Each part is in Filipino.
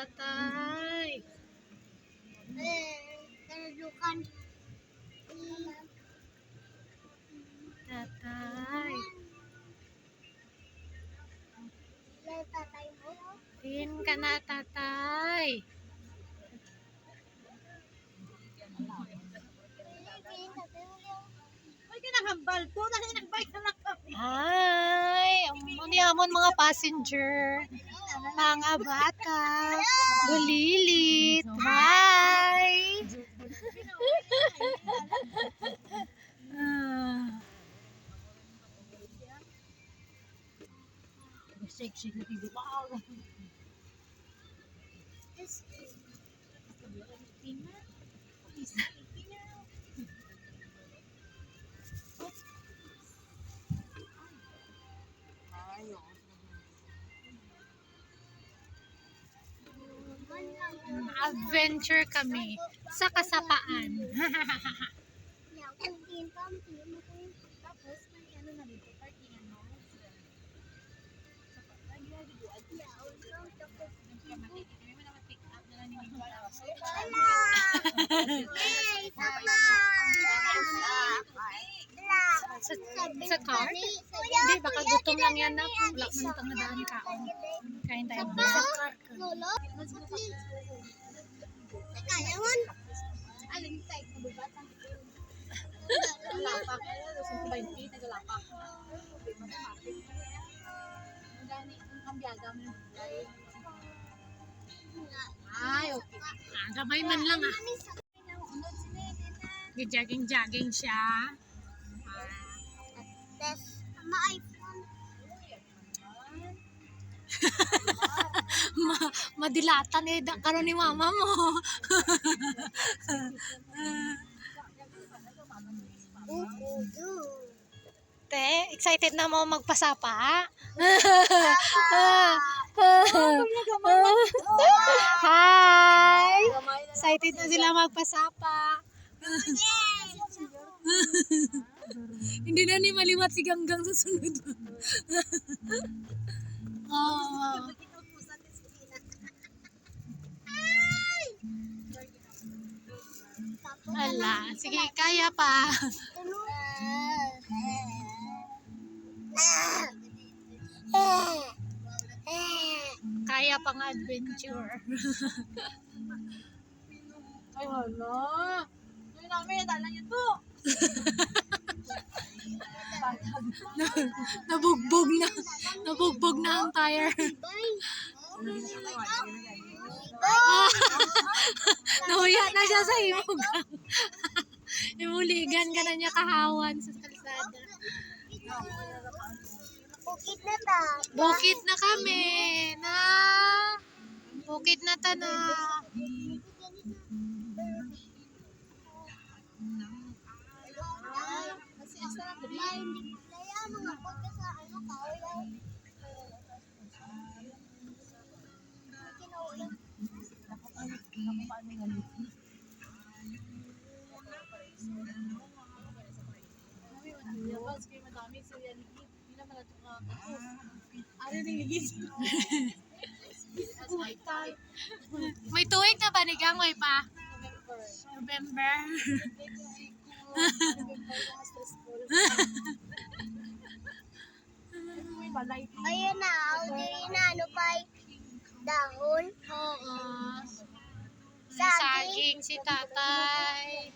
tatay. Kanadukan. Tatay. Tatay mo. Tingin ka na, tatay. Hi! Amon mga passenger, mga bata, gulilit. Hi! Adventure kami sa kasapaan. Sa car? Hindi, baka gutom lang yan na. Wala man tangadaan ka. Kain tayo. Sa car ka. Kailangan. Alin tayo na bubata. Lapak. Sa 20, nagalapak. Ang kambyada mo. Ay, okay. Gamay man lang ah. Jogging siya. Test. Ma-iPhone. Madilatan eh. Karon ni mama mo. Te, excited na mo magpasapa? Hi! Excited na sila magpasapa. Hindi na ni maliwat si Ganggang sa sunod. Oh. Ala, sige, kaya pa. Kaya pang adventure. Ay, hala. Ay, namin, dalang yun po. Nabugbog na ang tire. Nahuya na siya sa imugang. Imuligan ka na niya kahawan sa kalsada. Bukit na ta. Bukit na kami. Bukit na ta na. Kasi asa lang hindi kaya mga podcast sa ano kaulaw. May tuwing na ba ni Gangoy pa? November. Ayun na, diri na ano pa dahon. Oo. Saging si tatay.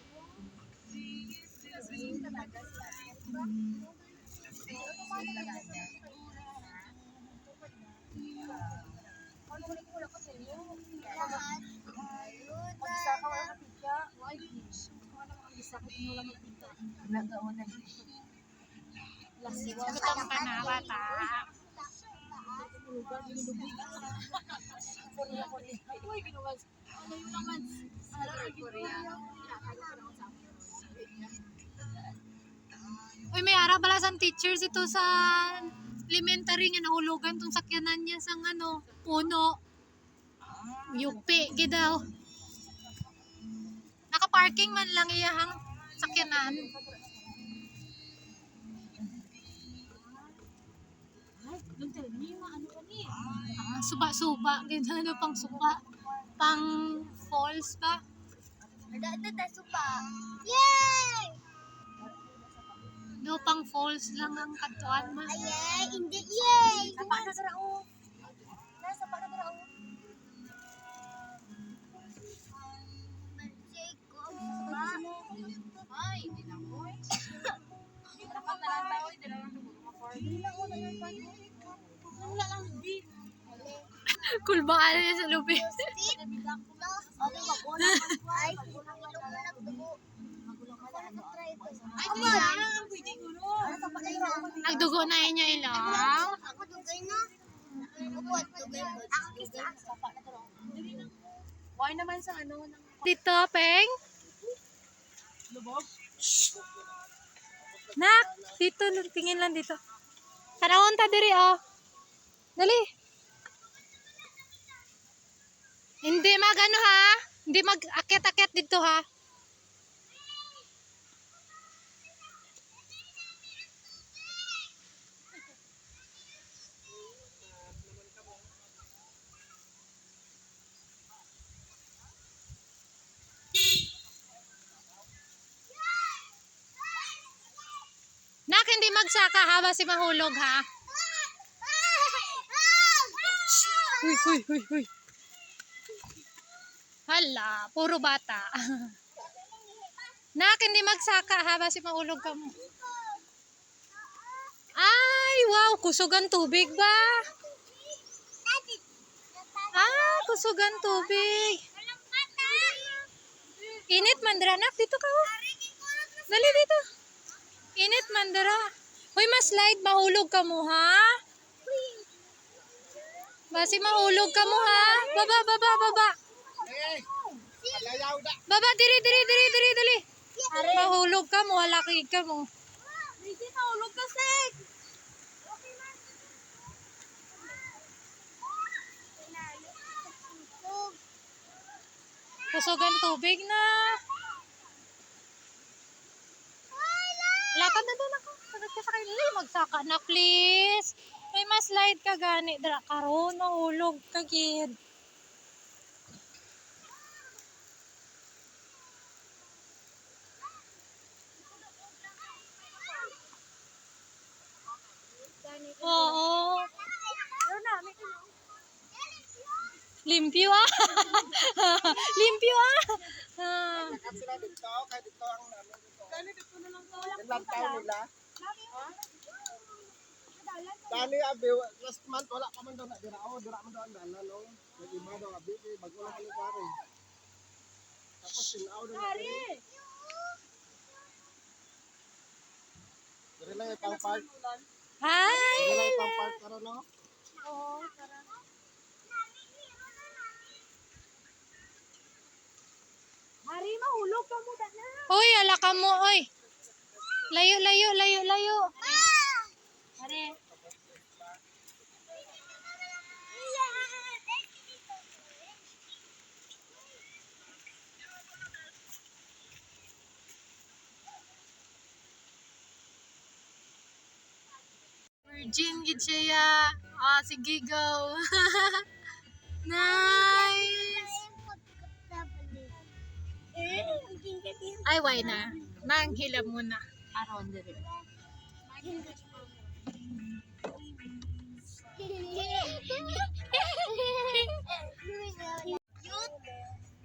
Gutom ka na, bata. Uy, may ara pala sang teachers ito sa elementary nga nahulugan tong sakyanan niya sang ano, puno. Yupi, gidaw. Naka-parking man lang iyahang sakyanan. Suba-suba, ganda pang suba. pang falls ba? Ada supa. Yay! Do pang falls lang ang katuan mo. Ayay, hindi yay! Sapa na dara o. Sapa na dara o. Ay, hindi na ko. Dapat na lang tayo, hindi na lang wala lang di. Kulbaan niya sa lubi. Nagdugo na inyo ilaw. Ako dugay na. Upuan dugay mo. Ako kisa. Why naman sa ano? Dito, Peng. Nak, dito, tingin lang dito. Karawon ta diri, oh. Dali. Hindi mag-ano ha? Hindi mag-akit-akit dito ha? Nak, hindi magsaka ha? Basi mahulog ha? Huy, huy, huy, huy. Hala, puro bata. Nak, hindi magsaka ha? Basi mahulog ka mo. Ay, wow, kusugan tubig ba? Ah, kusugan tubig. Init mandara, nak, dito ka oh. Dali dito. Init mandara. Hoy, mas light, mahulog ka mo ha? Basi mahulog ka mo ha? Baba, baba, baba. Baba, diri, diri, diri, diri, dali. Mahulog ka mo, halaki ka mo. Hindi mahulog kasi. Kusugan tubig na. Lakad na doon ako. Sagad ka sa kanila. Magsaka na, please. May mas light ka gani. Dara karon, mahulog ka gid. Oo. Limpyo ah. Limpyo ah. Ah. Sila dito, kaya dito ang namin dito. Ilang taon nila? Dali abi, last month wala pa man daw na dira. Oh, dira man daw ang dala no. Nag-iba daw abi, bago lang kami pare. Tapos sinaw daw na. Diri lang yung pang park. Hi. Diri lang yung pang park karon no. Hari, mahulog ka muna na. Hoy, ala ka mo, oy. Layo, layo, layo, layo. Hari. Virgin gid siya. Ah, sige, go. Nice. Ay, why na? Nanghilab muna. Aron diri.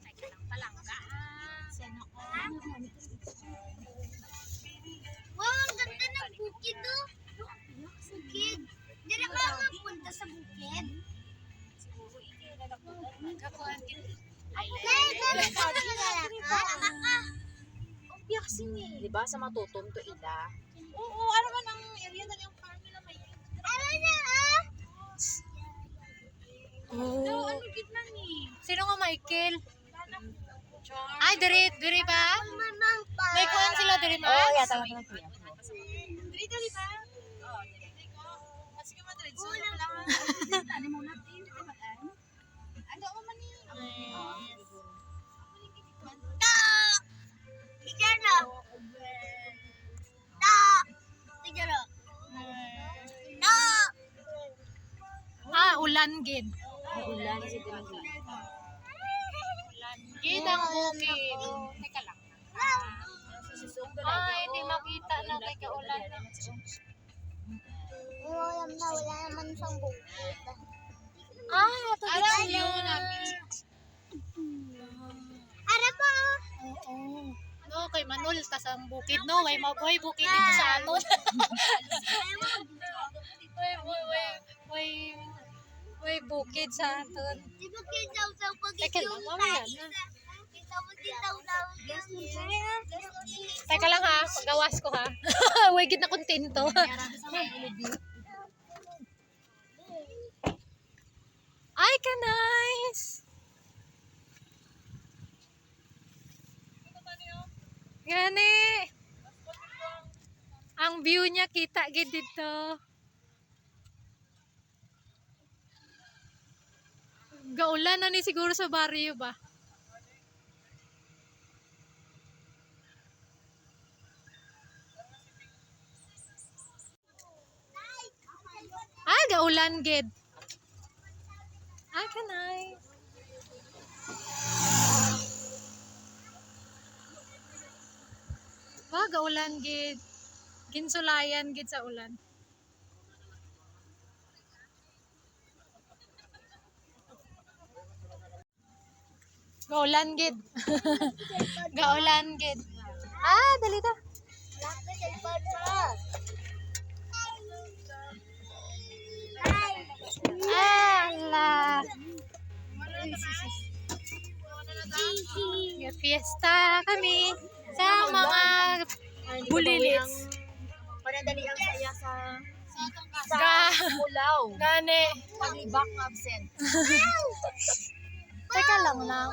Teka lang palangga. Sino ko? Wow, ang ganda ng bukid do. Bukid. Dili ka mapunta sa bukid. Kakuan kin. Upiyak sini. Di ba sa matutom to ila? Oo, ano man ang area na yung farm nila may. Ano na ah? Oh. Ano gitna ni? Sino nga Michael? Ay, diri ba? Mamang pa. May kuan sila diri mas? Oh, yeah, tama tama kuya. Dili ba? Oo, dili ko. Sige man dili. So lang. Tani mo na din, di ba? Ano mo man ni? Ta. Igana. Ta. Igana. Ta. Ah, ulan gid. Ulan si Dili. bukid ang bukid. Teka lang. Ay, di makita na kay kaulan. Alam na, wala naman siyang bukid. Ah, ito Alam dito niyo yun. Ara po! Oo. No, kay Manol, tas ang bukid, no? Way maboy bukid dito sa aton. Way bukid sa aton. Di ba kitaw sa pagkikita? Teka lang, mamaya na. Kitaw daw. Teka lang ha, paggawas ko ha. Way gid na kontento. Ay, ka nice! Gani! Ang view niya kita gid dito. Gaulan na ni siguro sa baryo ba? Ah, gaulan gid. Ah, kanay. Ba, gaulan gid. Ginsulayan gid sa ulan. Gaulan gid. Gaulan gid. Ah, dali ta. Ala. Fiesta kami sa mga bulilits. Panadali ang saya sa Ga, Pulaw. gani. Paglibak ng absent. Teka lang na.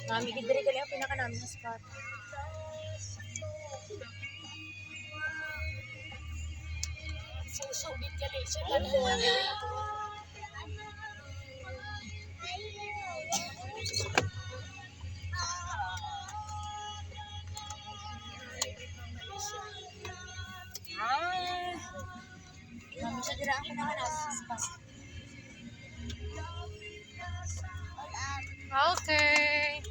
Kami kidiri gali ang pinaka namin na spot. Susubit gali siya. Kami siya dira ang pinaka namin na spot. Okay.